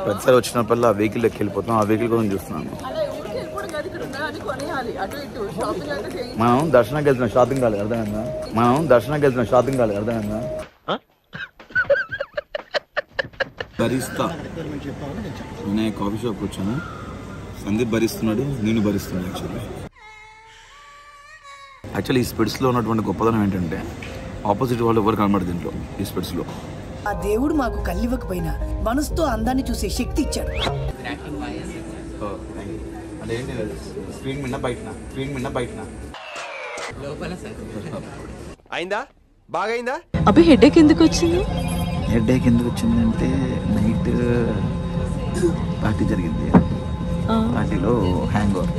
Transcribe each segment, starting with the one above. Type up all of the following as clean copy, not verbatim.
ప్రతిసారి వచ్చినప్పల్లా ఆ వెహికల్ ఎక్కి వెళ్ళిపోతాం. ఆ వెహికల్ కోసం చూస్తున్నాను. మనం దర్శనానికి వెళ్తున్నాం, షాపింగ్ కాలేదు అర్థమైందా? అర్థమైందా? భరిస్తా నేను కాఫీ షాప్కి వచ్చాను. సందీప్ భరిస్తున్నాడు, నేను భరిస్తున్నాను. యాక్చువల్లీ ఈ స్పిడ్స్లో ఉన్నటువంటి గొప్పదనం ఏంటంటే ఆపోజిట్ వాళ్ళు ఎవరు కనబడదు దీంట్లో. ఈ స్పిడ్స్లో ఆ దేవుడు మాకు కళ్ళివ్వకపోయినా మనసుతో అందాన్ని చూసే శక్తి ఇచ్చాడు. అయిందా? బాగైందా? అబ్బే హెడేక్ ఎందుకు వచ్చింది? హెడేక్ ఎందుకు వచ్చిందంటే నైట్ పార్టీ జరిగింది. పార్టీలో హ్యాంగ్ ఓవర్.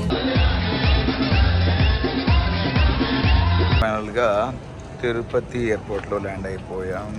ఫైనల్ గా తిరుపతి ఎయిర్పోర్ట్ లో ల్యాండ్ అయిపోయాం.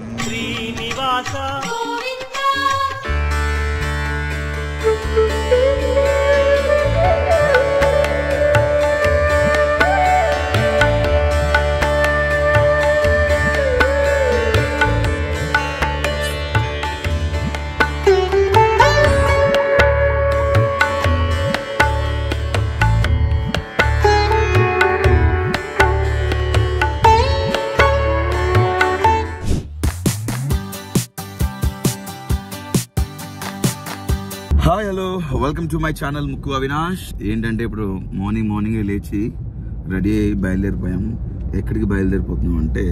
Hi hello welcome to my channel ముక్కు అవినాష్. ఏంటంటే ఇప్పుడు మార్నింగ్ లేచి రెడీ అయ్యి బయలుదేరిపోయాం. ఎక్కడికి బయలుదేరిపోతున్నాం అంటే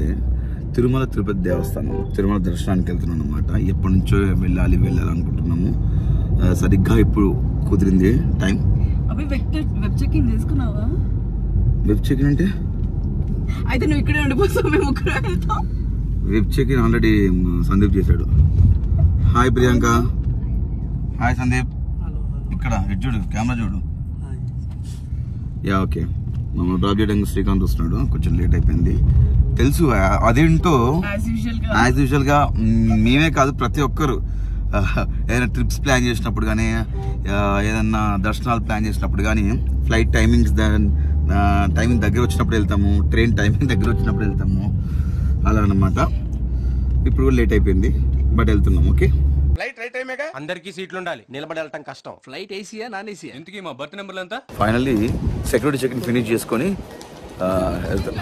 తిరుమల తిరుపతి దేవస్థానం, తిరుమల దర్శనానికి వెళ్తున్నాం అనమాట. ఎప్పటి నుంచో వెళ్ళాలనుకుంటున్నాము. సరిగ్గా ఇప్పుడు కుదిరింది టైం. వెబ్ చెకింగ్ చేసుకున్నావా? వెబ్ చెకింగ్ అంటే అయితే నువ్వు ఇక్కడే ఉండిపోతావు, మేము వెళ్తాం. వెబ్ చెకింగ్ ఆల్రెడీ సందీప్ చేశాడు. హాయ్ ప్రియాంక. హాయ్ సందీప్. ఇక్కడ చూడు, కెమెరా చూడు. Yeah okay. మమ్మల్ని డ్రాప్ చేయడానికి శ్రీకాంత్ వస్తున్నాడు. కొంచెం లేట్ అయిపోయింది తెలుసు. అదేంటో యాజ్ యూజువల్ గా మేమే కాదు ప్రతి ఒక్కరు ఏదైనా ట్రిప్స్ ప్లాన్ చేసినప్పుడు కానీ, ఏదన్నా దర్శనాలు ప్లాన్ చేసినప్పుడు కానీ, ఫ్లైట్ టైమింగ్ దగ్గర వచ్చినప్పుడు వెళ్తాము, ట్రైన్ టైమింగ్ దగ్గర వచ్చినప్పుడు వెళ్తాము, అలా అన్నమాట. ఇప్పుడు కూడా లేట్ అయిపోయింది బట్ వెళ్తున్నాం. ఓకే. ఫ్లైట్ రైట్ టైమేగా, అందరికి సీట్లు ఉండాలి, నిలబడి వెళ్ళటం కష్టం. Flight Asia non Asia? ఎందుకు మా బర్త్ నెంబర్లు అంతా? ఫైనల్లీ సెక్యూరిటీ చెక్ ఫినిష్ చేసుకొని వెళ్తాం.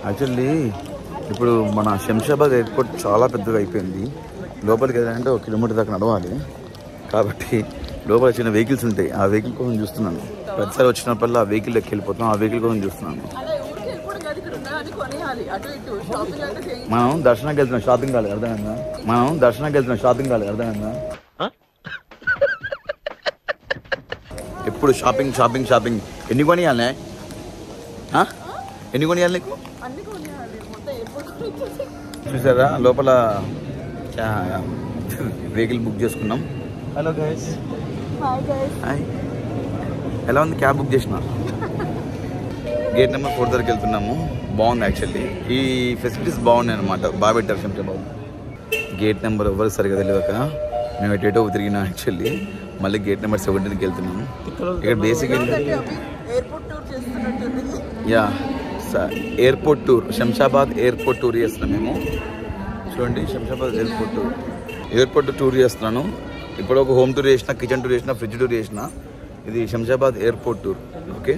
యాక్చువల్లీ ఇప్పుడు మన శంషాబాద్ ఎయిర్పోర్ట్ చాలా పెద్దగా అయిపోయింది. లోపలికి వెళ్ళాలంటే 1 కిలోమీటర్ దాకా నడవాలి. కాబట్టి లోపల చిన్న వెహికల్స్ ఉంటాయి. ఆ వెహికల్ కోసం చూస్తున్నాను. ప్రతిసారి వచ్చినప్పల్లా ఆ వెహికల్ ఎక్కి వెళ్ళిపోతాం. ఆ వెహికల్ కోసం చూస్తున్నాను. మనం దర్శనానికి వెళ్తున్నాం, షాపింగ్ కాలేదు అర్థమైందా? ఎప్పుడు షాపింగ్. ఎన్ని కొనియాలనే? ఎన్ని కొనియాలి నీకు? చూసారా లోపల వెహికల్ బుక్ చేసుకున్నాం. Hello guys. హాయ్. ఎలా ఉంది? క్యాబ్ బుక్ చేసిన. గేట్ నెంబర్ 4 దగ్గరికి వెళ్తున్నాము. బాగుంది యాక్చువల్లీ. ఈ ఫెసిలిటీస్ బాగున్నాయి అనమాట. బాగా పెట్టారు శంషాబాద్. గేట్ నెంబర్ ఎవరికి సరిగా తెలియక మేము ఎటో తిరిగినాం. యాక్చువల్లీ మళ్ళీ గేట్ నెంబర్ 17కి వెళ్తున్నాము. ఇక్కడ basic yeah airport tour, Shamshabad airport tour చేస్తున్నాం మేము. చూడండి, శంషాబాద్ ఎయిర్పోర్ట్ టూర్ చేస్తున్నాను. ఇప్పుడు ఒక హోమ్ టూర్ చేసిన, కిచెన్ టూర్ చేసిన, ఫ్రిడ్జ్ టూర్ చేసిన. ఇది శంషాబాద్ ఎయిర్పోర్ట్ టూర్. ఓకే.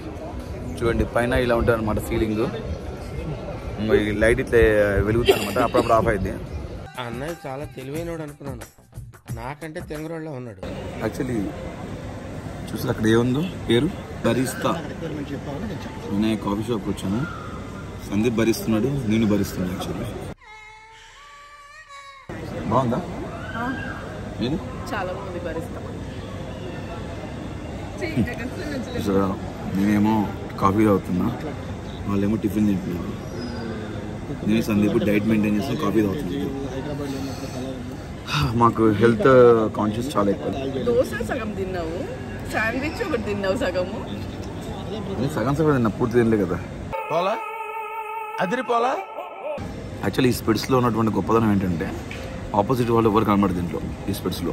చూడండి పైన ఇలా ఉంటుంది అనమాట సీలింగ్. లైట్ ఇట్లా వెలుగుతుంది అనమాట, అప్పుడప్పుడు ఆఫ్ అయింది. అన్నయ్య చాలా తెలివైనోడు అనుకున్నాను, నాకంటే తెంగరోళ్ళ ఉన్నాడు. యాక్చువల్లీ చూసి అక్కడ ఏముందో పేరు భరిస్తా. నేను కాఫీ షాప్కి వచ్చాను. సందీప్ భరిస్తున్నాడు, నేను భరిస్తున్నాను. యాక్చువల్లీ బాగుందా? చాలా బాగుంది. చూసారా, నేనేమో కాఫీ తాగుతున్నా, వాళ్ళేమో టిఫిన్ తింటున్నారు. నేను సందీప్ డైట్ మెయింటైన్ చేస్తున్నా, కాఫీ తాగుతున్నాను. మాకు హెల్త్ కాన్షియస్ చాలా ఎక్కువ. దోశ సగం తిన్నావు, శాండ్విచ్ ఒకటి తిన్నావు సగము. నేను సగం తిన్నా, పూర్తి తినలే కదా. యాక్చువల్లీ ఈ స్పిడ్స్లో ఉన్నటువంటి గొప్పదనం ఏంటంటే ఆపోజిట్ వాళ్ళు ఎవరు కనబడదు దీంట్లో. ఈ స్పిడ్స్లో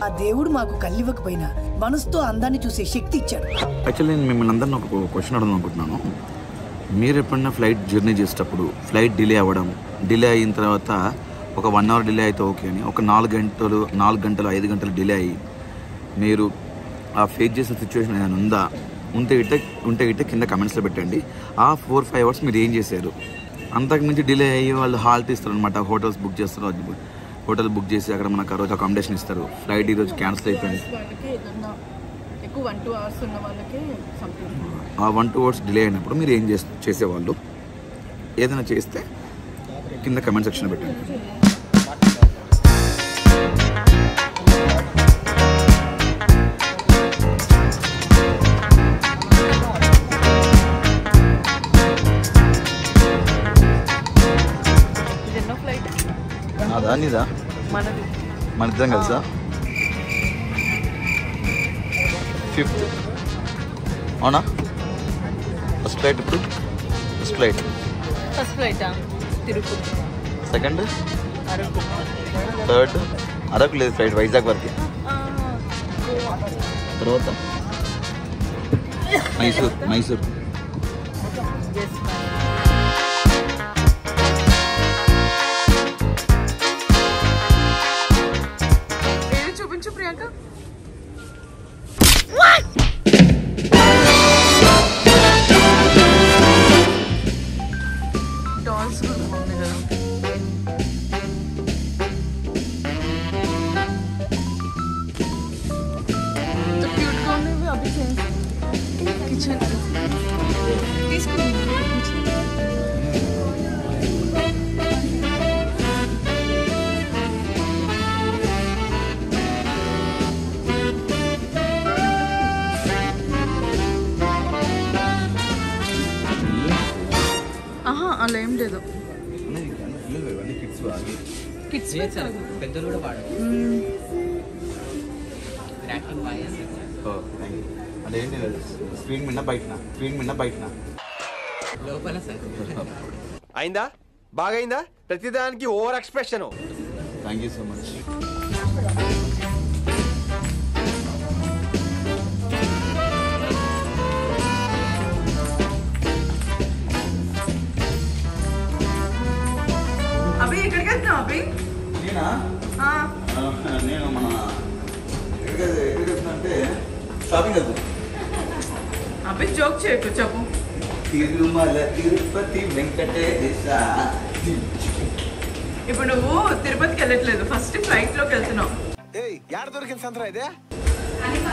ఆ దేవుడు మాకు కళ్ళివ్వకపోయినా మనసుతో అందాన్ని చూసే శక్తి ఇచ్చాడు. యాక్చువల్లీ నేను మిమ్మల్ని అందరినీ ఒక క్వశ్చన్ అడగడం అనుకుంటున్నాను. మీరు ఎప్పుడన్నా ఫ్లైట్ జర్నీ చేసేటప్పుడు ఫ్లైట్ డిలే అవ్వడం, డిలే అయిన తర్వాత ఒక 1 అవర్ డిలే అయితే ఓకే అని, ఒక 4 గంటలు 5 గంటలు డిలే అయ్యి మీరు ఆ ఫేస్ చేసే సిచ్యువేషన్ ఏమైనా ఉందా? ఉంటే గిట్టే కింద కమెంట్స్లో పెట్టండి. ఆ 4-5 అవర్స్ మీరు ఏం చేశారు? అంతకుమించి డిలే అయ్యి వాళ్ళు హాల్ట్ ఇస్తారు అనమాట, హోటల్స్ బుక్ చేస్తారు. హోటల్ బుక్ చేసి అక్కడ మనకు ఆ రోజు అకామిడేషన్ ఇస్తారు. ఫ్లైట్ ఈరోజు క్యాన్సిల్ అయిపోయింది. ఎక్కువ 1-2 అవర్స్ ఉన్న వాళ్ళకి ఆ 1-2 అవర్స్ డిలే అయినప్పుడు మీరు ఏం చేసేవాళ్ళు? ఏదైనా చేస్తే కింద కమెంట్ సెక్షన్ పెట్టండి. అదా నీదా? మన ఇద్దరం కలిసా? 5th అవునా? ఫస్ట్ ఫ్లైట్ ఇప్పుడు? ఫస్ట్ ఫ్లైటా? తిరుపతి. సెకండ్? థర్డ్? అరకు లేదు ఫ్లైట్, వైజాగ్ వరకు. తర్వాత మైసూర్. చూపించు ప్రియాంక. డాల్స్ కూడా బాగుంది కదా. ఎంత క్యూట్గా ఉండేవి అవి. కిచెన్ తీసుకుని అలా ఏం లేదు. కిడ్స్ పెద్దలు కూడా పాడు. అదేంటి స్క్రీన్ మీద బయటనా లోపల సార్. అయిందా? బాగైందా? ప్రతిదానికి over expression. Thank you so much. Abhi ఎక్కడికి వెళ్తున్నావు అభి? నేను మన ఎక్కడికి వెళ్తున్నా అంటే షాపింగ్ వెళ్తాను. అభి జోక్ చేయకు, చెప్పు. తిరుమల తిరుపతి వెంకటేశ. ఇప్పుడు నువ్వు తిరుపతికి వెళ్ళట్లేదు, ఫస్ట్ ఫ్లైట్ లోకి వెళ్తున్నావు. యాడ దొరికింది సంతరా ఇదే?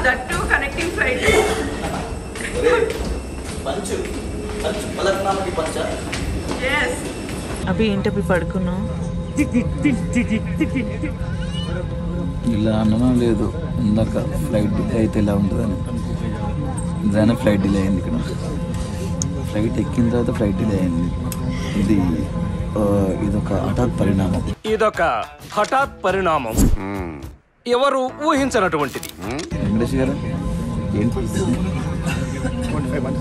That connecting flight. పంచు పలక్నామకి పంచ. yes. అభి ఏంటప్పుడు పడుకున్నావు? ఇలా అనడం లేదు, ఇందాక ఫ్లైట్ డిలే అయితే ఇలా ఉంటుందని. నిజానే ఫ్లైట్ డిలే అయింది. ఇక్కడ ఫ్లైట్ ఎక్కిన తర్వాత ఫ్లైట్ డిలే అయింది. ఇదొక హఠాత్ పరిణామం, ఎవరు ఊహించనటువంటిది. వెంకటేష్ గారు ఏంటి 25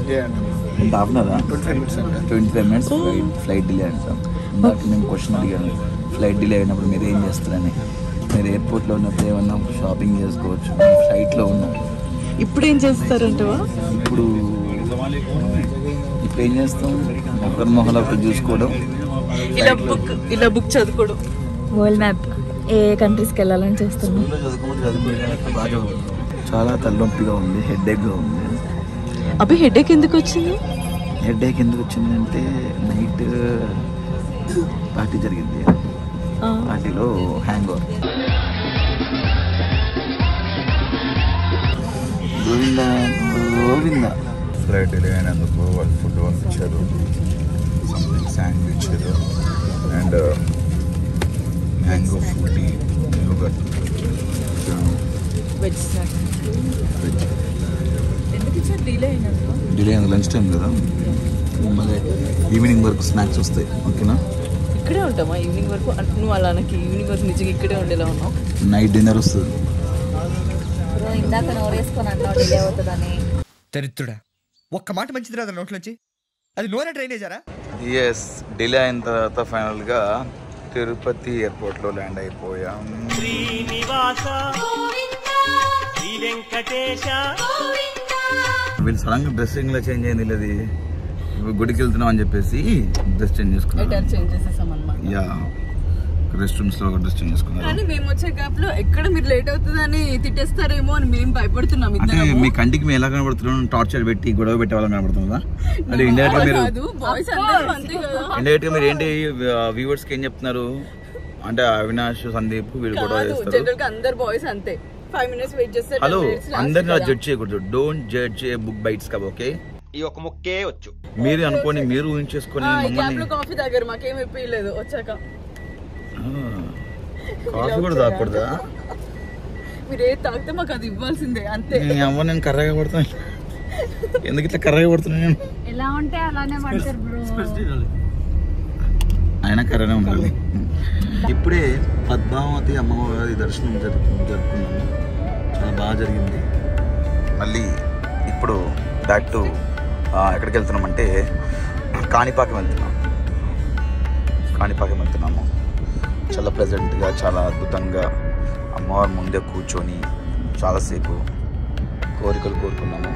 minutes ఫ్లైట్ డిలే అంటాం. ఇందాక మేము క్వశ్చన్ అడిగాను, ఫ్లైట్ డిలే అయినప్పుడు మీరు ఏం చేస్తారని. మీరు ఎయిర్పోర్ట్లో ఉన్నప్పుడు ఏమన్నా షాపింగ్ చేసుకోవచ్చు, ఫ్లైట్లో ఉన్నాం. ఇప్పుడు ఏం చేస్తారంటవా? ఇప్పుడు ఏం చేస్తాం? ఒకరి మొహలు ఒకరు చూసుకోవడం, ఇలా బుక్ చదువుకోవడం, వరల్డ్ మ్యాప్ ఏ కంట్రీస్కి వెళ్ళాలని చూస్తున్నాం. చాలా తలనొప్పిగా ఉంది, హెడేక్గా ఉంది. అభి హెడేక్ ఎందుకు వచ్చింది? హెడేక్ ఎందుకు వచ్చిందంటే నైట్ పార్టీ జరిగింది, పార్టీలో hangover. Govinda flight delay అయినందుకు వాళ్ళు ఫుడ్ పంపించారు, something sandwich and mango Frooti yogurt. Veg snacks. ఎందుకు ఇచ్చారు? డిలే అయింది, లంచ్ టైం కదా, మళ్ళీ ఈవినింగ్ వరకు స్నాక్స్ వస్తాయి. ఓకేనా? ఇక్కడే ఉంటామా ఈవినింగ్ వరకు? నువ్వు అలా నాకు ఈవినింగ్ వరకు నిజంగా ఇక్కడే ఉండేలా ఉన్నావు. నైట్ డిన్నర్ వస్తుంది. ఇందాక నోరేసుకొని అన్నావు డిలే అవుతుందని. చరిత్రుడా, ఒక్క మాట మంచిది రాదు నోట్లోంచి. అది నోరే డ్రైనేజారా? ఎస్, డిలే అయిన తర్వాత ఫైనల్గా తిరుపతి ఎయిర్పోర్ట్లో ల్యాండ్ అయిపోయాం. వీళ్ళు సడన్గా డ్రెస్సింగ్లో చేంజ్ అయింది. ఇది గుడికి వెళ్తున్నాం అని చెప్పేసి డ్రెస్ చేంజ్ చేసుకున్నాం. చేంజ్ చేసేసాం అన్నమాట. యా, రెస్ట్ రూమ్స్ లో డ్రెస్ చేంజ్ చేసుకున్నారు. కానీ మేము వచ్చే గ్యాప్ లో ఎక్కడ మీరు లేట్ అవుతుందని తిట్టేస్తారేమో అని మేము భయపడుతున్నాం. అంటే మీ కంటికి మేము ఎలా కనబడుతున్నాం? టార్చర్ పెట్టి గొడవ పెట్టే వాళ్ళని కనబడుతుందా? అంటే ఇండైరెక్ట్ గా మీరు ఏంటి వ్యూవర్స్ కి ఏం చెప్తున్నారు అంటే అవినాష్ సందీప్ వీళ్ళు గొడవ చేస్తారు. జనరల్ గా అందరు బాయ్స్ అంతే 5 minutes వెయిట్ చేస్తారు. హలో, అందరిని జడ్జ్ చేయకూడదు. Don't judge A book by its కదా. ఓకే, ఈ ఒక ముక్కే వచ్చు. మీరు అనుకోని మీరు ఊహించేసుకొని కాఫీ దగ్గర మాకేం ఇప్పలేదు. వచ్చాక కాఫీ కూడా తాగకూడదా? మీరు ఏది తాగితే మాకు అది ఇవ్వాల్సిందే అంతే. అమ్మ నేను కర్రగా పడుతున్నా. ఎందుకు ఇట్లా కర్రగా పడుతున్నా? నేను ఎలా ఉంటే అలానే పడతారు బ్రో. అయినా కర్రనే ఉండాలి. ఇప్పుడే పద్మావతి అమ్మవారి దర్శనం జరుపుకున్నాము. చాలా బాగా జరిగింది. మళ్ళీ ఇప్పుడు బ్యాక్ టు ఎక్కడికి వెళ్తున్నామంటే కాణిపాకం వెళ్తున్నాము. చాలా ప్లెజెంట్గా, చాలా అద్భుతంగా అమ్మవారి ముందే కూర్చొని చాలాసేపు కోరికలు కోరుకున్నాము.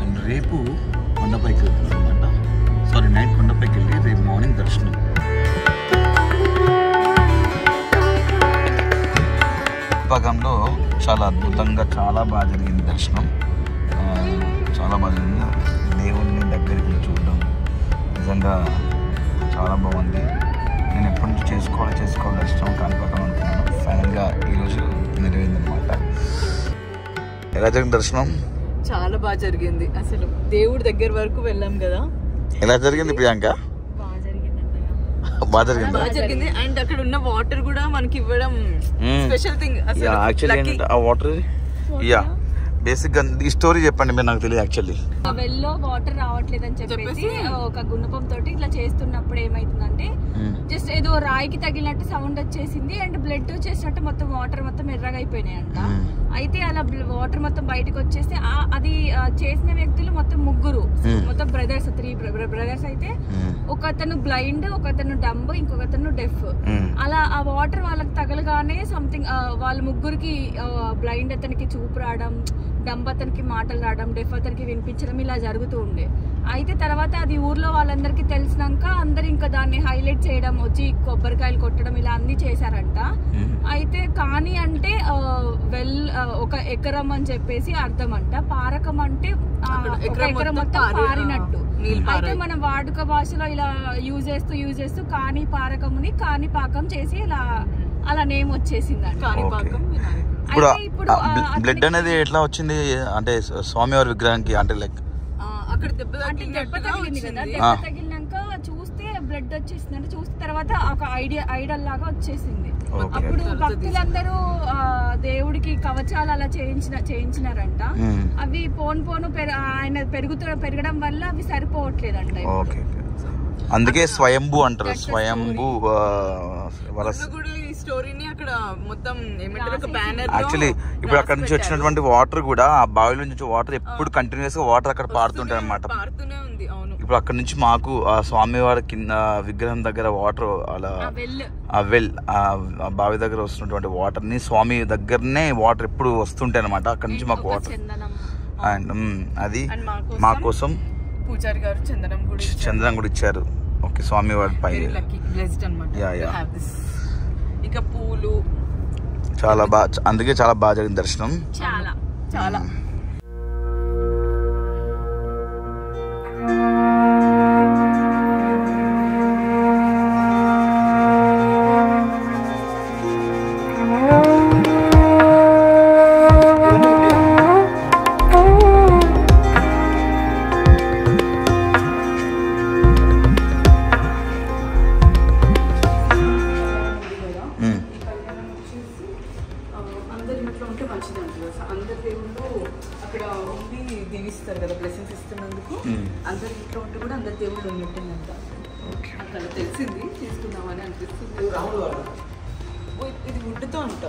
అండ్ రేపు కొండపైకి వెళ్తున్నాం అనమాట. నైట్ కొండపైకి వెళ్ళి రేపు మార్నింగ్ దర్శనం. కాణిపాకంలో చాలా అద్భుతంగా చాలా బాగా జరిగింది దర్శనం. చాలా బాగా జరిగింది. దేవుడిని దగ్గరికి చూడడం నిజంగా చాలా బాగుంది. నేను ఎప్పటి నుంచి చేసుకోవాలి దర్శనం కాణిపాకం అనుకున్నాను. ఫైనల్గా ఈరోజు నెరవేరిందనమాట. ఎలా జరిగింది దర్శనం? చాలా బాగా జరిగింది. అసలు దేవుడి దగ్గర వరకు వెళ్ళాం కదా. ఎలా జరిగింది ప్రియాంక? బాగా జరిగింది. అండ్ అక్కడ ఉన్న వాటర్ కూడా మనకి ఇవ్వడం స్పెషల్ థింగ్. యాక్చువల్లీ ఆ వాటర్ బేసిక్ గా ఈ స్టోరీ చెప్పండి మీరు, నాకు తెలియదు యాక్చువల్లీ. వెల్లో వాటర్ రావట్లేదు అని చెప్పేసి ఒక గుణపం తోటి ఇట్లా చేస్తున్నప్పుడు ఏమైతుందంటే జస్ట్ ఏదో రాయికి తగిలినట్టు సౌండ్ వచ్చేసింది అండ్ బ్లడ్ వచ్చేసినట్టు మొత్తం వాటర్ మొత్తం ఎర్రగా అయిపోయినాయంట. అయితే అలా వాటర్ మొత్తం బయటకు వచ్చేసి అది చేసిన వ్యక్తులు మొత్తం ముగ్గురు, మొత్తం బ్రదర్స్, 3 బ్రదర్స్. అయితే ఒకతను బ్లైండ్, ఒకతను డంబ్, ఇంకొకతను డెఫ్. అలా ఆ వాటర్ వాళ్ళకి తగలగానే సంథింగ్ వాళ్ళ ముగ్గురికి బ్లైండ్ అతనికి చూపు రావడం, డంబ్ అతనికి మాటలు రావడం, డెఫ్ అతనికి వినిపించడం ఇలా జరుగుతూ ఉండే. అయితే తర్వాత అది ఊర్లో వాళ్ళందరికీ తెలిసినాక అందరు ఇంకా దాన్ని హైలైట్ చేయడం, వచ్చి కొబ్బరికాయలు కొట్టడం ఇలా అన్ని చేశారంట. అయితే కానీ అంటే ఒక ఎకరం అని చెప్పేసి అర్థం అంట. పారకం అంటే ఎకరం మొత్తం పారినట్టు. అయితే మన వాడుక భాషలో ఇలా యూజ్ చేస్తూ కాని పారకముని కాణిపాకం చేసి ఇలా అలా నేమ్ వచ్చేసిందంట. ఇప్పుడు బ్లడ్ అనేది ఎట్లా వచ్చింది అంటే స్వామివారి విగ్రహానికి? అంటే లైక్ అక్కడ దెబ్బ తగిలింది కదా, దెబ్బ తగిలినాక చూస్తే బ్లడ్ వచ్చేసింది. అంటే చూస్తే తర్వాత ఒక ఐడల్ లాగా వచ్చేసింది. అప్పుడు భక్తులందరూ దేవుడికి కవచాలు అలా చేయించినారంట. అవి పోను ఆయన పెరగడం వల్ల అవి సరిపోవట్లేదంట. అందుకే స్వయంభూ అంటారు. స్వయంభూ స్టోరీని అక్కడ మొత్తం ఏమంటారు ఒక బ్యానర్. యాక్చువల్లీ ఇప్పుడు అక్కడ నుంచి వచ్చినటువంటి వాటర్ కూడా ఆ బావిలో నుంచి వాటర్ ఎప్పుడు కంటిన్యూస్ గా వాటర్ అక్కడ పారుతుంటాయి అనమాట. ఇప్పుడు అక్కడ నుంచి మాకు ఆ స్వామివారి కింద విగ్రహం దగ్గర వాటర్ అలా ఆ బావి దగ్గర వస్తున్నటువంటి వాటర్ ని స్వామి దగ్గరనే వాటర్ ఎప్పుడు వస్తుంటాయి అనమాట. అక్కడ నుంచి మాకు వాటర్ అండ్ అది మా కోసం పూజారి గారు చందనం కూడా ఇచ్చారు. ఓకే, స్వామి వారి పై ఇక పూలు చాలా బాగా, అందుకే చాలా బాగా జరిగింది దర్శనం. చాలా అందరి ఇంట్లో ఉంటే కూడా అందరి దేవుళ్ళు ఉన్నట్టుందంట. అక్కడ తెలిసింది, తీసుకుందామని అనిపిస్తుంది. ఇది వుడ్తో అంట,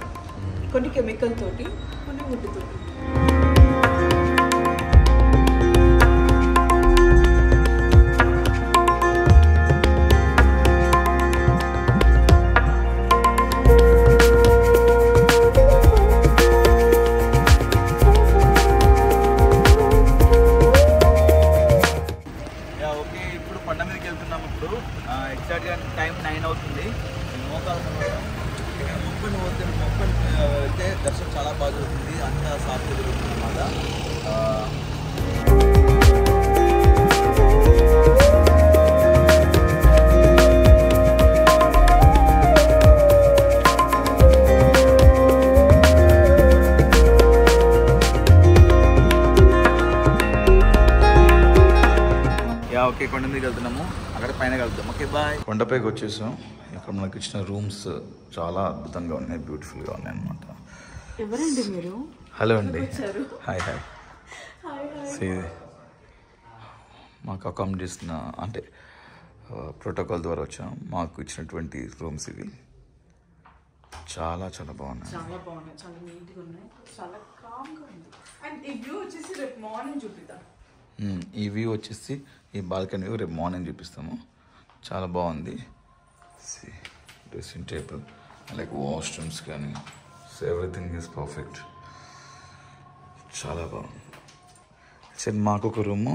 కొన్ని కెమికల్ తోటి, కొన్ని వుడ్ తోటి. ఓకే, 9 అవుతుంది. మోకాలు ఇక్కడ మొక్కని వెళ్తే దర్శనం చాలా బాగా జరుగుతుంది. అంత సాఫ్ట్గా జరుగుతుంది అన్నమాట. ఓకే, కొండ మీదకి వెళ్తున్నాము, అక్కడ పైన వెళ్తాం. Okay bye. కొండపైకి వచ్చేసాం. ఇక్కడ మనకి ఇచ్చిన రూమ్స్ చాలా అద్భుతంగా ఉన్నాయి, బ్యూటిఫుల్గా ఉన్నాయి అన్నమాట. ఎవరండి మీరు? హలో అండి. Hi hi. మాకు అకామిడేట్ చేసిన అంటే ప్రోటోకాల్ ద్వారా వచ్చాం. మాకు ఇచ్చినటువంటి రూమ్స్ ఇవి చాలా చాలా బాగున్నాయి. చాలా బాగున్నాయి, చాలా నీట్గా ఉన్నాయి, చాలా కామ్గా ఉంది. అండ్ ఈ వ్యూ వచ్చేసి రేపు మార్నింగ్ చూపిద్దాం. ఈ వ్యూ వచ్చేసి ఈ బాల్కనీ వ్యూ రేపు మార్నింగ్ చూపిస్తాము. చాలా బాగుంది. డ్రెస్సింగ్ టేబుల్ లైక్ వాష్రూమ్స్ కానీ ఎవ్రీథింగ్ ఈజ్ పర్ఫెక్ట్. చాలా బాగుంది. సరే, మాకు ఒక రూము,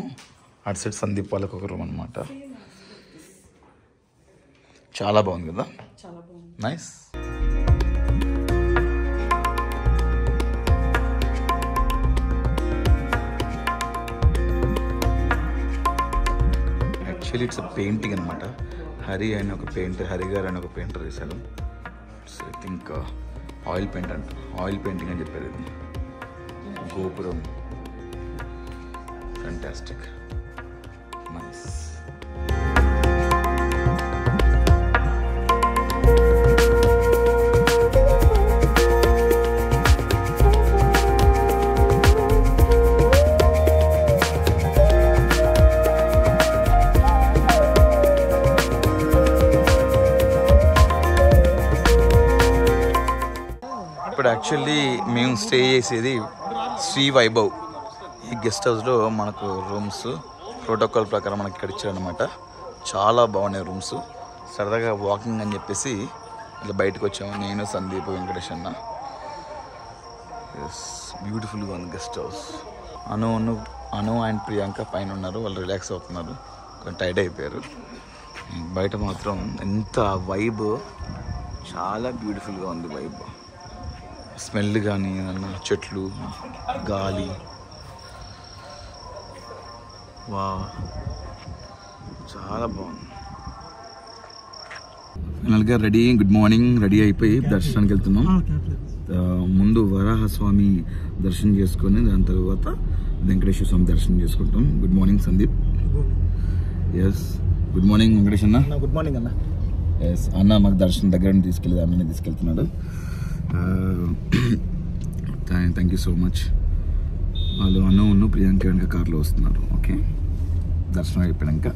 అటు సైడ్ సందీప్ వాళ్ళకి ఒక రూమ్ అనమాట. చాలా బాగుంది కదా, చాలా బాగుంది. నైస్. యాక్చువల్లీ ఇట్స్ పెయింటింగ్ అనమాట. హరి అని ఒక పెయింటర్, హరి గారు అని ఒక పెయింటర్ వేశారు. So I think oil paint అంట, ఆయిల్ పెయింటింగ్ అని చెప్పారు. ఇది గోపురం ఫ్యాంటాస్టిక్, నైస్. ఇప్పుడు యాక్చువల్లీ మేము స్టే చేసేది శ్రీ వైభవ్. ఈ గెస్ట్ హౌస్లో మనకు రూమ్స్ ప్రోటోకాల్ ప్రకారం మనకి ఇక్కడ ఇచ్చారనమాట. చాలా బాగున్నాయి రూమ్స్. సరదాగా వాకింగ్ అని చెప్పేసి ఇలా బయటకు వచ్చాము, నేను, సందీప్, వెంకటేష్ అన్న. ఎస్, బ్యూటిఫుల్గా ఉంది guest house. Anu and Priyanka పైన ఉన్నారు, వాళ్ళు రిలాక్స్ అవుతున్నారు, కొంచెం టైర్డ్ అయిపోయారు. బయట మాత్రం ఎంత వైబ్, చాలా బ్యూటిఫుల్గా ఉంది వైబ్. స్మెల్ కానీ ఏదన్నా చెట్లు, గాలి, వా చాలా బాగుంది. ఫైనల్గా గుడ్ మార్నింగ్ రెడీ అయిపోయి దర్శనానికి వెళ్తున్నాం. ముందు వరాహస్వామి దర్శనం చేసుకొని దాని తర్వాత వెంకటేశ్వర స్వామి దర్శనం చేసుకుంటాం. Good morning Sandeep. Yes, good morning Venkatesh అన్న. గుడ్ మార్నింగ్ అన్న. ఎస్ అన్న మాకు దర్శనం దగ్గర తీసుకెళ్ళి అన్నని తీసుకెళ్తున్నాడు. Thank you so much. వాళ్ళు అను ప్రియాంక వెనక కార్లో వస్తున్నారు. ఓకే, దర్శనం అయిపోయాక,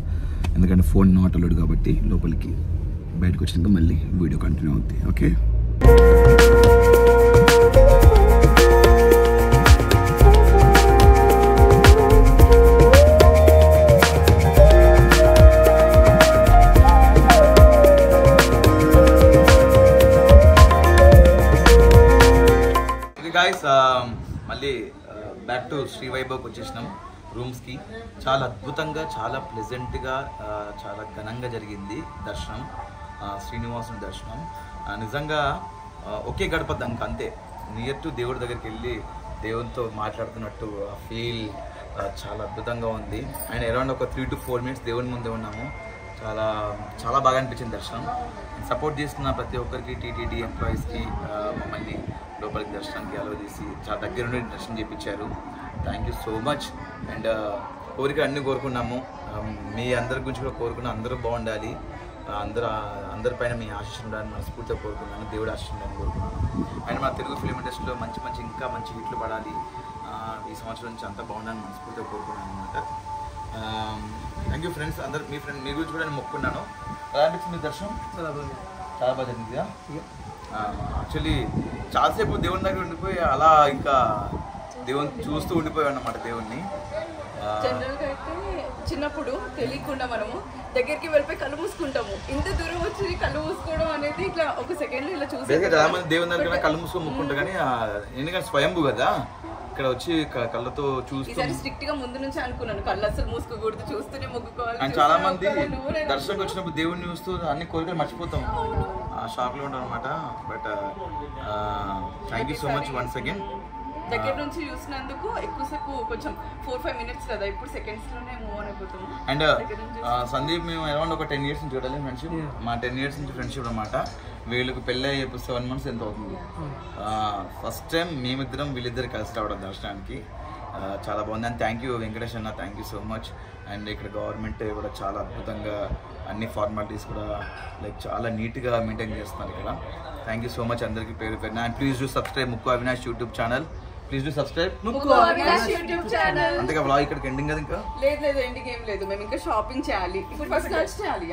ఎందుకంటే ఫోన్ నాట్ అలౌడ్ కాబట్టి లోపలికి, బయటకు వచ్చినాక మళ్ళీ వీడియో కంటిన్యూ అవుతుంది. ఓకే, గాయస్ మళ్ళీ బ్యాక్ టు శ్రీ వైభవ్కి వచ్చేసినాం రూమ్స్కి. చాలా అద్భుతంగా, చాలా ప్లెజెంట్గా, చాలా ఘనంగా జరిగింది దర్శనం, శ్రీనివాసుని దర్శనం. నిజంగా ఒకే గడప దానికి అంతే, నియర్ టు దేవుడి దగ్గరికి వెళ్ళి దేవునితో మాట్లాడుతున్నట్టు ఆ ఫీల్ చాలా అద్భుతంగా ఉంది. అండ్ అరౌండ్ ఒక 3 to 4 minutes దేవుని ముందే ఉన్నాము. చాలా చాలా బాగా అనిపించింది దర్శనం. సపోర్ట్ చేస్తున్న ప్రతి ఒక్కరికి, టీటీడీ ఎంప్లాయీస్కి, మమ్మల్ని లోపలికి దర్శనానికి అలౌ చేసి చాలా దగ్గర నుండి దర్శనం చేయించారు. Thank you so much. And కోరిక అన్నీ కోరుకున్నాము, మీ అందరి గురించి కూడా కోరుకున్నాం. అందరూ బాగుండాలి, అందరిపైన మీ ఆశీస్సులు ఉండాలని మనస్ఫూర్తిగా కోరుకున్నాను, దేవుడు ఆశీస్సులు కోరుకున్నాను. అండ్ మన తెలుగు ఫిలిం ఇండస్ట్రీలో ఇంకా మంచి హిట్లు పడాలి, ఈ సంవత్సరం నుంచి అంతా బాగుండాలని మనస్ఫూర్తిగా కోరుకున్నాను అనమాట. Thank you friends. అందరు మీ గురించి కూడా నేను మొక్కున్నాను. ఎలా అనిపించింది మీ దర్శనం? చాలా బాగా జరిగింది కదా. యాక్చువల్లీ చాలాసేపు దేవుని దగ్గర ఉండిపోయి అలా ఇంకా దేవుని చూస్తూ ఉండిపోయాం అన్నమాట దేవుణ్ణి. జనరల్గా అయితే చిన్నప్పుడు తెలియకుండా మనము దగ్గరికి వెళ్ళిపోయి కళ్ళు మూసుకుంటాము. ఇంత దూరం వచ్చి కళ్ళు మూసుకోవడం అనేది ఇట్లా ఒక సెకండ్లో ఇలా చూసి చాలా మంది దేవుని దగ్గర కళ్ళు మూసుకొని మొక్కుంటారు, కానీ ఎందుకంటే స్వయంభూ కదా, ఇక్కడ వచ్చి కళ్ళతో చూస్తూ ఈసారి స్ట్రిక్ట్ గా ముందు నుంచి అనుకున్నాను కళ్ళు అసలు మూసుకోకూడదు, చూస్తూనే మొక్కుకోవాలి. అండ్ చాలా మంది దర్శనకు వచ్చినప్పుడు దేవుడిని చూస్తూ అన్ని కోరికలు మర్చిపోతాం, ఆ షాక్ లో ఉంటాం అనమాట. But thank you so much once again. దగ్గర నుంచి చూసినందుకు ఎక్కువసేపు కొంచెం 4-5 minutes కదా, ఇప్పుడు సెకండ్స్ లోనే మూవ్ ఆన్ అయిపోతాము. అండ్ సందీప్ మేము అరౌండ్ ఒక 10 years నుంచి చూడాలి ఫ్రెండ్షిప్. మా 10 years నుంచి ఫ్రెండ్షిప్ అనమాట. వీళ్ళకి పెళ్ళి అయ్యే 7 months ఎంత అవుతుంది. ఫస్ట్ టైం మేమిద్దరం వీళ్ళిద్దరు కలిసి రావడం దర్శనానికి చాలా బాగుంది. అండ్ థ్యాంక్ యూ వెంకటేష్ అన్న, thank you so much. And ఇక్కడ గవర్నమెంట్ కూడా చాలా అద్భుతంగా అన్ని ఫార్మాలిటీస్ కూడా లైక్ చాలా నీట్గా మెయింటైన్ చేస్తున్నారు ఇక్కడ. థ్యాంక్ యూ సో మచ్ అందరికీ పేరు పేరున. అండ్ ప్లీజ్ డూ సబ్స్క్రైబ్ ముక్కు Avinash YouTube channel. Please do subscribe ముక్కు అవినాష్ యూట్యూబ్ ఛానల్. అంతేగా వ్లాగ్ ఇక్కడికి ఎండింగ్ కదా? ఇంకా లేదు ఎండింగ్ ఏం లేదు, మేము ఇంకా షాపింగ్ చేయాలి. ఇప్పుడు ఫస్ట్ లంచ్ చేయాలి,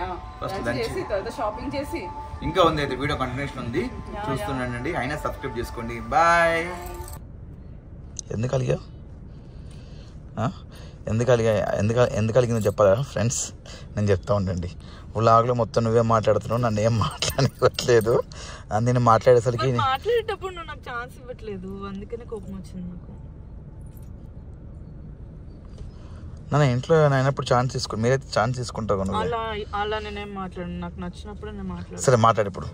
లంచ్ చేసి తర్వాత షాపింగ్ చేసి ఇంకా ఉంది. అయితే వీడియో కంటిన్యూషన్ ఉంది, చూస్తున్నానండి. అయినా సబ్స్క్రైబ్ చేసుకోండి. బాయ్. ఎందుకు అలిగా ఎందుకు అలిగిందో చెప్పాలా ఫ్రెండ్స్? నేను చెప్తా ఉండండి. వ్లాగ్లో మొత్తం నువ్వే మాట్లాడుతున్నావు, నన్ను ఏం మాట్లాడట్లేదు. నేను మాట్లాడేసరికి మాట్లాడేటప్పుడు నువ్వు నాకు ఛాన్స్ ఇవ్వట్లేదు, అందుకనే కోపం వచ్చింది నాకు. నన్ను ఇంట్లో అయినప్పుడు ఛాన్స్ తీసుకో, మీరైతే ఛాన్స్ తీసుకుంటావు. అలా నేనేం మాట్లాడు, నాకు నచ్చినప్పుడు నేను మాట్లాడు. సరే మాట్లాడు. ఇప్పుడు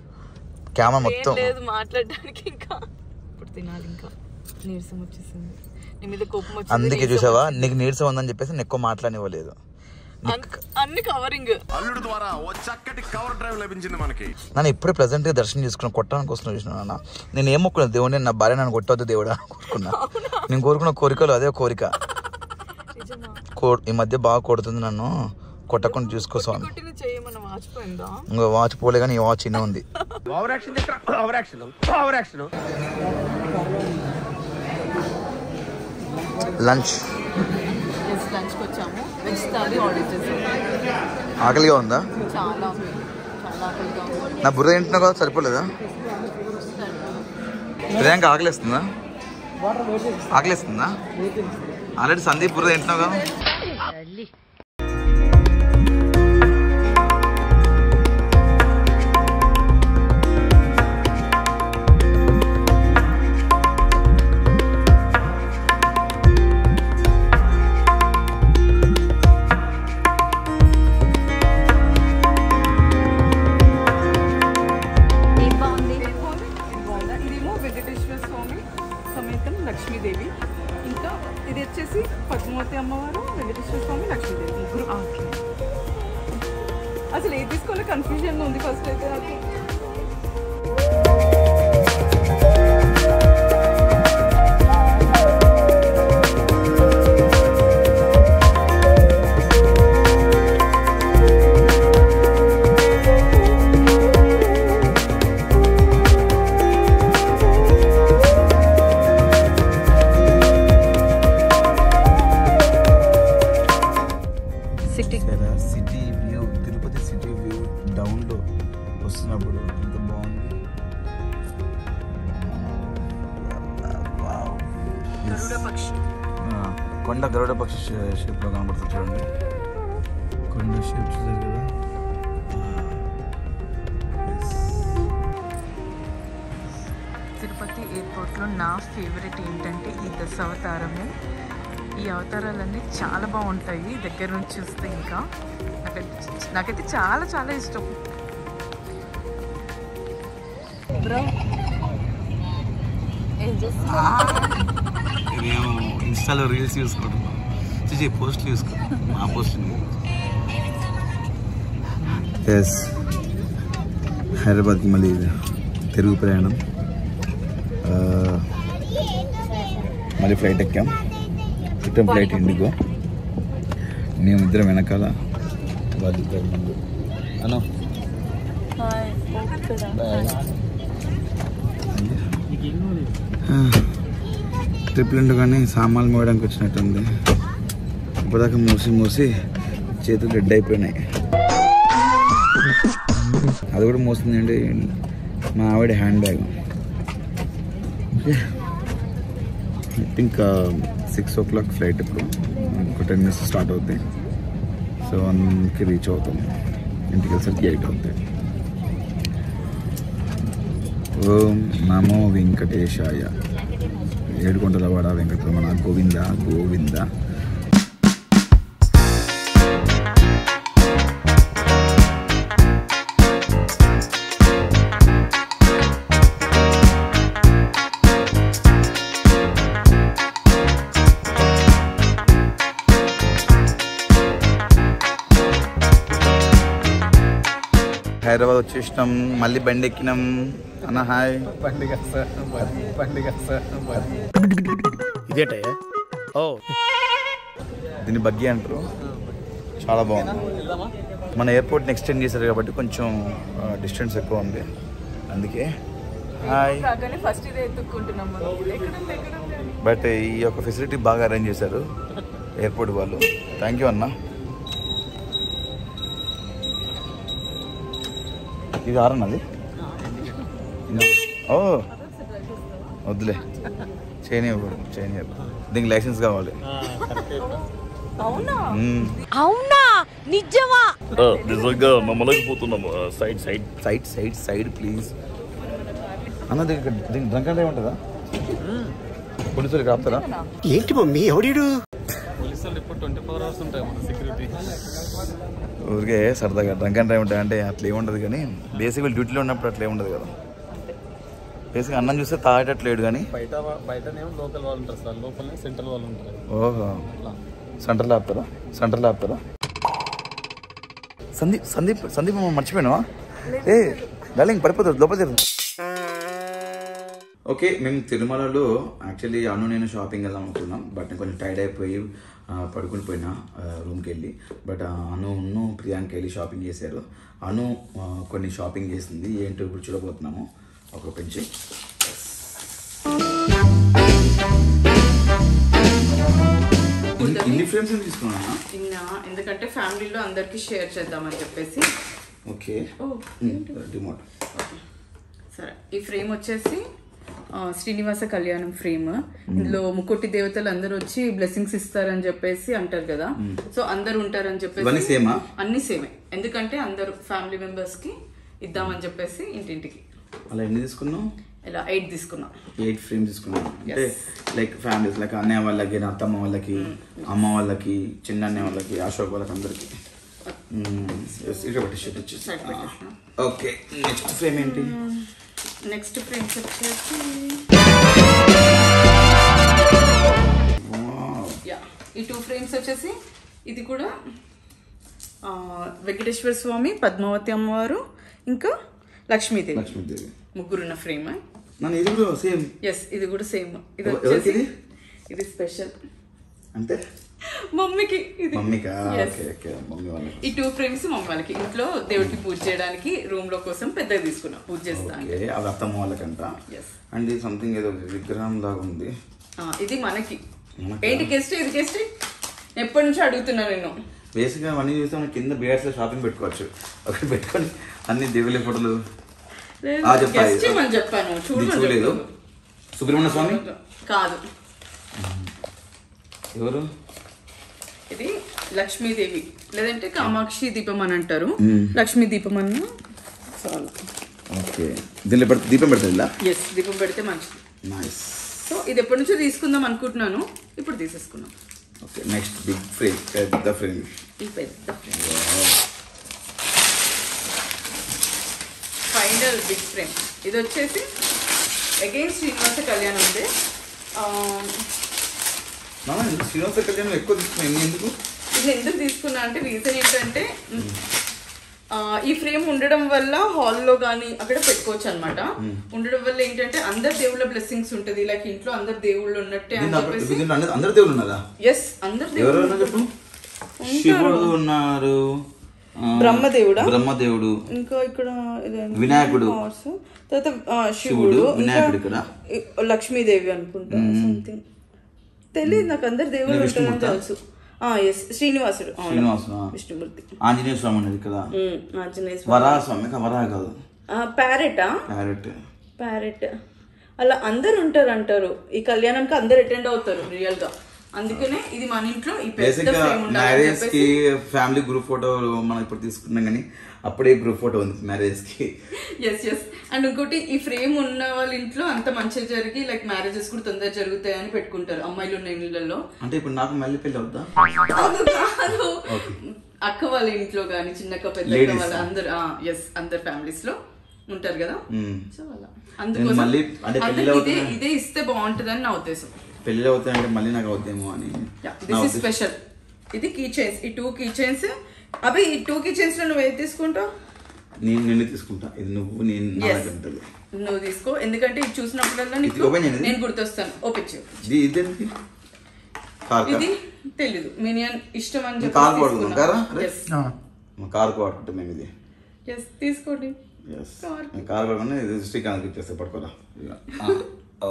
కెమెరా మొత్తం లేదు మాట్లాడడానికి. ఇంకా ఇప్పుడు తినాలి, ఇంకా నీరసం వచ్చేసింది, నీ మీద కోపం వచ్చింది. అందుకే చూసావా, నీకు నీరసం ఉందని చెప్పేసి నేను ఎక్కువ మాట్లాడనివ్వలేదు. అన్ని కవరింగ్ అల్లుడు ద్వారా ఓ చక్కటి కవర్ డ్రైవ్ లభించింది మనకి. నన్ను ఇప్పుడే ప్రెసెంట్ గా దర్శనం చేసుకున్నాను, కొట్టడానికి వస్తున్నా చూసిన. నేను ఏం మొక్కున్నా, దేవుడిని నా భార్య నన్ను కొట్టవద్దు దేవుడా కోరుకున్నా. నేను కోరుకున్న కోరికలు అదే కోరిక. ఈ మధ్య బాగా కొడుతుంది నన్ను, కొట్టకుండా చూసుకోసాను. ఇంకా వాచ్ పోలే కానీ ఈ వాచ్ ఇన్న ఉంది. లంచ్ లంచ్కి వచ్చాము, వెజ్ థాలీ ఆర్డర్ చేసాము. ఆకలిగా ఉందా? చాలా ఆకలిగా ఉంది. నా బుర్ర తింటున్నా కదా, సరిపోలేదా? ప్రియాంక ఆకలిస్తుందా? ఆకలిస్తుందా? ఆల్రెడీ సందీప్ బుర్ర తింటున్నావు కదా. లక్ష్మీదేవి, ఇంకా ఇది వచ్చేసి పద్మావతి అమ్మవారు, వెంకటేశ్వర స్వామి, లక్ష్మీదేవి ముగ్గురు. అసలు ఏది తీసుకోవాలో కన్ఫ్యూజన్ ఉంది ఫస్ట్ అయితే నాకు. City view, Tirupati city view డౌన్లో వస్తున్నప్పుడు ఎంత బాగుంది. కొండ గరుడ పక్షి షేప్లో కనబడుతుంది చూడండి. కొండ షేప్ చూసారు కదా. తిరుపతి ఎయిర్పోర్ట్లో నా ఫేవరెట్ ఏంటంటే ఈ దశావతారము. ఈ అవతారాలన్నీ చాలా బాగుంటాయి దగ్గర నుంచి చూస్తే. ఇంకా నాకైతే చాలా చాలా ఇష్టం. మేము ఇన్స్టాలో రీల్స్ చూసుకుంటున్నాం, పోస్ట్లు చూసుకుంటాం. మా పోస్ట్ ఎస్, హైదరాబాద్కి మళ్ళీ తిరుగు ప్రయాణం. మళ్ళీ ఫ్లైట్ ఎక్కాం, రిటర్న్ ఫ్లైట్ ఇండిగో. మేమిద్దరం వెనకాల, వాళ్ళిద్దరు ముందు. అను ట్రిప్లు ఉండగానే సామాన్లు మోయడానికి వచ్చినట్టుంది. ఇప్పటిదాకా మోసి చేతులు రెడ్ అయిపోయినాయి. అది కూడా మోస్తుందండి మా ఆవిడ hand bag. I think 6 o'clock flight. ఇప్పుడు ఒక 10 minutes స్టార్ట్ అవుతాయి. సో 1కి రీచ్ అవుతాం. ఇంటికి వెళ్ళేసరికి 8 అవుతాయి. ఓం నమో వెంకటేశాయ. ఏడుకొండలవాడ వెంకటరమణ గోవింద గోవింద. హైదరాబాద్ వచ్చేసినాం, మళ్ళీ బండి ఎక్కినాం. అన్న హాయ్. ఇదేటయ్యా? ఓ దీన్ని బగ్గి అంటారు. చాలా బాగుంది. మన ఎయిర్పోర్ట్ని ఎక్స్టెండ్ చేశారు కాబట్టి కొంచెం డిస్టెన్స్ ఎక్కువ ఉంది, అందుకే హాయ్. ఫస్ట్ ఇదే ఎత్తుక్కుంటున్నాం. బట్ ఈ యొక్క ఫెసిలిటీ బాగా అరేంజ్ చేశారు ఎయిర్పోర్ట్ వాళ్ళు. థ్యాంక్ యూ అన్న. ఇది ఆరన్నది. ఓ వద్దులే, చేయనివ్వకూడదు. దీనికి లైసెన్స్ కావాలి. అవునా నిజమా? నిజంగా నమ్మలేకపోతున్నాము. సైడ్ ప్లీజ్ అన్న. దీనికి డ్రంక్ అంటే ఏముంటుందా? పోలీసులు కాపుతారా? ఏంటి మమ్మీ ఎవడీడు? ఊరికే సరదాగా డ్రంక్ అండ్ డ్రైవ్ ఉంటాయి అంటే అట్లా ఏముండదు, కానీ బేసిక్గా డ్యూటీలో ఉన్నప్పుడు అట్లా ఏముండదు కదా. బేసిక్గా అన్నం చూస్తే తాగేటట్లేడు, కానీ ఓహో సెంటర్లో ఆపుతారా? సందీప్ మర్చిపోయినావా? ఏ డార్లింగ్ పడిపోతుంది, లోపల జరుగు. ఓకే, మేము తిరుమలలో యాక్చువల్లీ అను నేను షాపింగ్ వెళ్దాం అనుకున్నాం. బట్ నేను కొంచెం టైర్డ్ అయిపోయి పడుకుని పోయినా రూమ్కి వెళ్ళి. బట్ అను ప్రియాంక వెళ్ళి షాపింగ్ చేశారు. అను కొన్ని షాపింగ్ చేసింది, ఏంటో ఇప్పుడు చూడబోతున్నాము. ఒక పెంచి ఇన్ని ఫ్రేమ్స్ తీసుకున్నా ఎందుకంటే ఫ్యామిలీలో అందరికి షేర్ చేద్దామని చెప్పేసి. Okay remote. సరే, ఈ ఫ్రేమ్ వచ్చేసి శ్రీనివాస కళ్యాణం ఫ్రేమ్. ఇందులో ముక్కోటి దేవతలు అందరూ వచ్చి బ్లెస్సింగ్స్ ఇస్తారని చెప్పేసి అంటారు కదా. సో అందరు ఉంటారని చెప్పేసి అన్ని సేమే. ఎందుకంటే అందరు ఫ్యామిలీ మెంబర్స్ కి ఇద్దామని చెప్పేసి ఇంటింటికి. అలా ఎన్ని తీసుకున్నాం? ఇలా 8 తీసుకున్నాం. 8 ఫ్రేమ్స్ తీసుకున్నాం. అంటే లైక్ ఫ్యామిలీస్, లైక్ అన్నయ్య వాళ్ళకి, అత్తమ్మ వాళ్ళకి, అమ్మ వాళ్ళకి, చిన్న అన్నయ్య వాళ్ళకి, అశోక్ వాళ్ళకి, అందరికి. ఓకే, నెక్స్ట్ ఫ్రేమ్ ఏంటి? నెక్స్ట్ ఫ్రేమ్స్ వచ్చేసి ఈ 2 ఫ్రేమ్స్ వచ్చేసి ఇది కూడా వెంకటేశ్వర స్వామి, పద్మావతి అమ్మవారు, ఇంకా లక్ష్మీదేవి ముగ్గురున్న ఫ్రేమ్. ఇది కూడా సేమ్. ఇది వచ్చేసి ఇది స్పెషల్ అంటే మమ్మీకి. ఈ 2 ఫ్రేమ్స్ మమ్మీ వాళ్ళకి ఇంట్లో దేవుడికి పూజ చేయడానికి రూమ్ లో కోసం పెద్దగా తీసుకున్నాం, పూజ చేస్తాను. అది అత్తమ్మ వాళ్ళకంట. అండ్ ఇది సంథింగ్ ఏదో విగ్రహం లాగా ఉంది. ఇది మనకి. ఏంటి గెస్ట్? ఇది గెస్ట్ ఎప్పటి నుంచి అడుగుతున్నా నేను. బేసిక్గా అవన్నీ చూస్తే మనం కింద బియర్స్ లో షాపింగ్ పెట్టుకోవచ్చు. ఒకటి పెట్టుకొని అన్ని దేవుళ్ళ ఫోటోలు చెప్పాను. చూడలేదు. సుబ్రహ్మణ్య స్వామి కాదు, ఎవరు? ఇది లక్ష్మీదేవి, లేదంటే కామాక్షి దీపం అని అంటారు. లక్ష్మీ దీపం అన్న చాలు. ఓకే, దీనిలో దీపం పెడతా. ఎస్, దీపం పెడితే మంచిది. నైస్. సో ఇది ఎప్పటి నుంచో తీసుకుందాం అనుకుంటున్నాను, ఇప్పుడు తీసేసుకున్నాం. ఓకే, నెక్స్ట్ బిగ్ ఫ్రేమ్, పెద్ద ఫ్రేమ్. ఈ పెద్ద ఫ్రేమ్ ఫైనల్ బిగ్ ఫ్రేమ్. ఇది వచ్చేసి అగైన్ శ్రీనివాస కళ్యాణం ఉంది. శ్రీనివాస కళ్యాణం ఎక్కువ తీసుకున్నాను. ఎందుకు ఇది ఎందుకు తీసుకున్నా అంటే రీజన్ ఏంటంటే ఈ ఫ్రేమ్ ఉండడం వల్ల హాల్లో కానీ అక్కడ పెట్టుకోవచ్చు అనమాట. ఉండడం వల్ల ఏంటంటే అందరు దేవుళ్ళ బ్లెస్సింగ్స్ ఉంటది, లైక్ ఇంట్లో అందరు దేవుళ్ళు ఉన్నట్టే. అందరు దేవుళ్ళు ఉన్నారా? ఎస్, అందరు దేవుళ్ళు. శివుడు ఉన్నారు, బ్రహ్మదేవుడు, ఇంకా ఇక్కడ వినాయకుడు, తర్వాత శివుడు, వినాయకుడు, ఇక్కడ లక్ష్మీదేవి అనుకుంటా, సంథింగ్ తెలియదు నాకు. అందరు దేవుళ్ళు ఉంటారని తెలుసు. శ్రీనివాసుడు, విష్ణుమూర్తి, ఆంజనేయ స్వామి అనేది కదా. ఆంజనేయ వరాహ స్వామి, వరాహ కాదు, ప్యారెట్. అలా అందరు ఉంటారు అంటారు. ఈ కళ్యాణానికి అందరు అటెండ్ అవుతారు రియల్ గా. అందుకనే ఇది మన ఇంట్లో ఈ పెద్ద ఫ్రేమ్ ఉండాలి. మ్యారేజ్ కి ఫ్యామిలీ గ్రూప్ ఫోటో మనం ఇప్పుడు తీసుకున్నాం, కానీ అప్పుడే గ్రూప్ ఫోటో ఉంది మ్యారేజ్కి. Yes yes. అండ్ ఇంకోటి ఈ ఫ్రేమ్ ఉన్న వాళ్ళ ఇంట్లో అంత మంచిగా జరిగి లైక్ మ్యారేజెస్ కూడా తొందరగా జరుగుతాయి అని పెట్టుకుంటారు అమ్మాయిలు ఉన్న ఇళ్ళల్లో. అంటే ఇప్పుడు నాకు మళ్ళీ పెళ్ళి అవుతా అక్క వాళ్ళ ఇంట్లో కానీ చిన్నక్క పెద్ద వాళ్ళ అందరు ఎస్ అందరు ఫ్యామిలీస్ లో ఉంటారు కదా. సో అలా అందుకోసం ఇదే ఇస్తే బాగుంటుందని నా ఉద్దేశం. పెళ్ళి అవుతాయంటే మళ్ళీ నాకు అవుతాయేమో అని. This is special. ఇది కీ చైన్స్, ఈ 2 కీ చైన్స్. అవి ఈ 2 కీ చైన్స్ లో నువ్వు ఏది తీసుకుంటావు? నేను నిన్ను తీసుకుంటా. ఇది నువ్వు నువ్వు తీసుకో, ఎందుకంటే ఇది చూసినప్పుడల్లా నేను గుర్తొస్తాను. ఓపెన్ చేయి. ఇది తెలీదు మినియన్ ఇష్టం అని చెప్పి కార్ వాడుకుంటాం మేము. ఇది తీసుకోండి. కార్ వాడుకున్నా ఇది శ్రీకాంత్ ఇచ్చేస్తే పట్టుకోరా.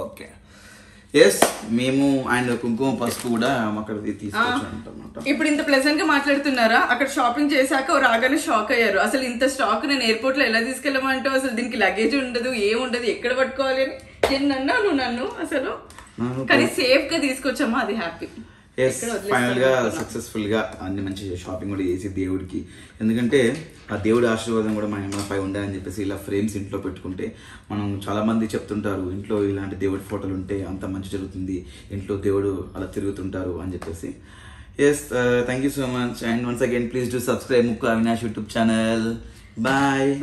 Okay yes. మేము అండ్ కుంకుమ పసుపు కూడా అక్కడ తీసుకొచ్చాం. ఇప్పుడు ఇంత ప్లెజెంట్ గా మాట్లాడుతున్నారా? అక్కడ షాపింగ్ చేశాక రాగానే షాక్ అయ్యారు. అసలు ఇంత స్టాక్ నేను ఎయిర్పోర్ట్ లో ఎలా తీసుకెళ్ళమంటావు? అసలు దీనికి లగేజ్ ఉండదు, ఏముండదు, ఎక్కడ పట్టుకోవాలి అని ఎన్నన్నా నువ్వు నన్ను అసలు. కానీ సేఫ్ గా తీసుకొచ్చామా, అది హ్యాపీ. ఎస్ ఫైనల్ గా సక్సెస్ఫుల్ గా అన్ని మంచి షాపింగ్ కూడా చేసి దేవుడికి, ఎందుకంటే ఆ దేవుడి ఆశీర్వాదం కూడా మన ఏమైనా ఉండాలని చెప్పేసి ఇలా ఫ్రేమ్స్ ఇంట్లో పెట్టుకుంటే మనం చాలా మంది చెప్తుంటారు ఇంట్లో ఇలాంటి దేవుడి ఫోటోలు ఉంటే అంత మంచి జరుగుతుంది, ఇంట్లో దేవుడు అలా తిరుగుతుంటారు అని చెప్పేసి. Yes thank you so much and once again please do subscribe ముక్కు అవినాష్ యూట్యూబ్ ఛానల్. బాయ్.